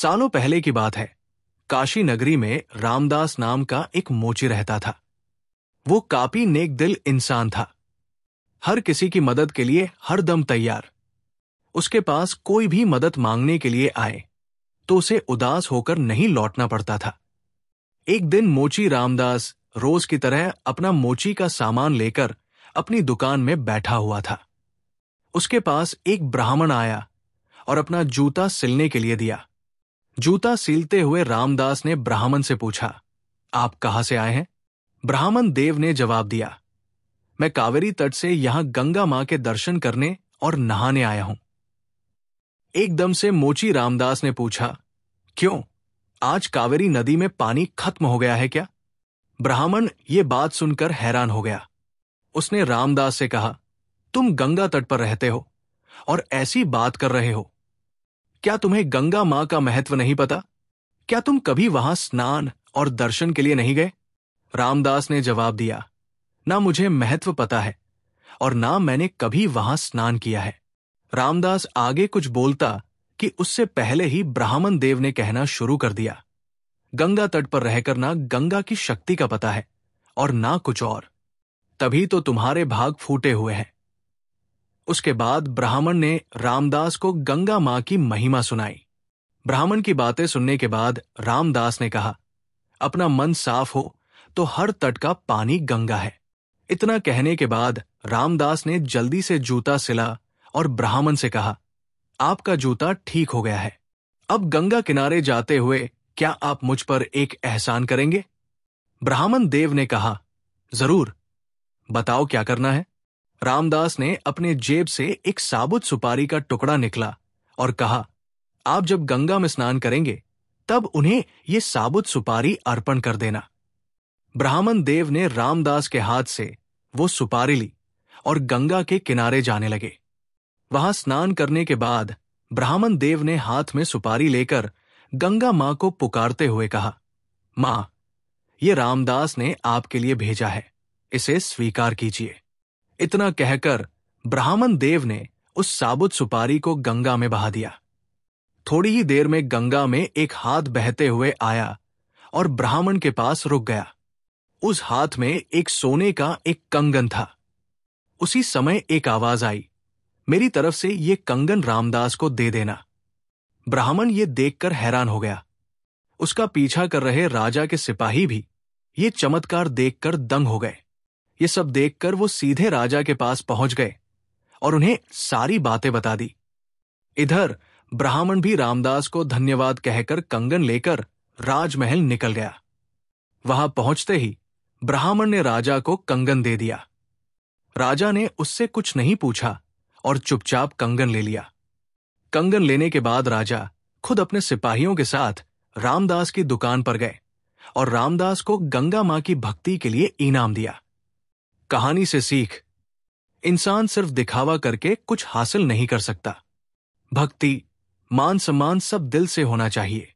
सालों पहले की बात है। काशी नगरी में रामदास नाम का एक मोची रहता था। वो काफी नेक दिल इंसान था, हर किसी की मदद के लिए हरदम तैयार। उसके पास कोई भी मदद मांगने के लिए आए तो उसे उदास होकर नहीं लौटना पड़ता था। एक दिन मोची रामदास रोज की तरह अपना मोची का सामान लेकर अपनी दुकान में बैठा हुआ था। उसके पास एक ब्राह्मण आया और अपना जूता सिलने के लिए दिया। जूता सीलते हुए रामदास ने ब्राह्मण से पूछा, आप कहां से आए हैं? ब्राह्मण देव ने जवाब दिया, मैं कावेरी तट से यहां गंगा मां के दर्शन करने और नहाने आया हूं। एकदम से मोची रामदास ने पूछा, क्यों, आज कावेरी नदी में पानी खत्म हो गया है क्या? ब्राह्मण ये बात सुनकर हैरान हो गया। उसने रामदास से कहा, तुम गंगा तट पर रहते हो और ऐसी बात कर रहे हो। क्या तुम्हें गंगा मां का महत्व नहीं पता? क्या तुम कभी वहां स्नान और दर्शन के लिए नहीं गए? रामदास ने जवाब दिया, ना मुझे महत्व पता है और ना मैंने कभी वहां स्नान किया है। रामदास आगे कुछ बोलता कि उससे पहले ही ब्राह्मण देव ने कहना शुरू कर दिया, गंगा तट पर रहकर ना गंगा की शक्ति का पता है और ना कुछ और, तभी तो तुम्हारे भाग फूटे हुए हैं। उसके बाद ब्राह्मण ने रामदास को गंगा मां की महिमा सुनाई। ब्राह्मण की बातें सुनने के बाद रामदास ने कहा, अपना मन साफ हो तो हर तट का पानी गंगा है। इतना कहने के बाद रामदास ने जल्दी से जूता सिला और ब्राह्मण से कहा, आपका जूता ठीक हो गया है। अब गंगा किनारे जाते हुए क्या आप मुझ पर एक एहसान करेंगे? ब्राह्मण देव ने कहा, जरूर, बताओ क्या करना है? रामदास ने अपने जेब से एक साबुत सुपारी का टुकड़ा निकला और कहा, आप जब गंगा में स्नान करेंगे तब उन्हें ये साबुत सुपारी अर्पण कर देना। ब्राह्मण देव ने रामदास के हाथ से वो सुपारी ली और गंगा के किनारे जाने लगे। वहां स्नान करने के बाद ब्राह्मण देव ने हाथ में सुपारी लेकर गंगा मां को पुकारते हुए कहा, मां, ये रामदास ने आपके लिए भेजा है, इसे स्वीकार कीजिए। इतना कहकर ब्राह्मण देव ने उस साबुत सुपारी को गंगा में बहा दिया। थोड़ी ही देर में गंगा में एक हाथ बहते हुए आया और ब्राह्मण के पास रुक गया। उस हाथ में एक सोने का एक कंगन था। उसी समय एक आवाज आई, मेरी तरफ से ये कंगन रामदास को दे देना। ब्राह्मण ये देखकर हैरान हो गया। उसका पीछा कर रहे राजा के सिपाही भी ये चमत्कार देखकर दंग हो गए। ये सब देखकर वो सीधे राजा के पास पहुंच गए और उन्हें सारी बातें बता दी। इधर ब्राह्मण भी रामदास को धन्यवाद कहकर कंगन लेकर राजमहल निकल गया। वहां पहुंचते ही ब्राह्मण ने राजा को कंगन दे दिया। राजा ने उससे कुछ नहीं पूछा और चुपचाप कंगन ले लिया। कंगन लेने के बाद राजा खुद अपने सिपाहियों के साथ रामदास की दुकान पर गए और रामदास को गंगा मां की भक्ति के लिए इनाम दिया। कहानी से सीख, इंसान सिर्फ दिखावा करके कुछ हासिल नहीं कर सकता। भक्ति, मान सम्मान सब दिल से होना चाहिए।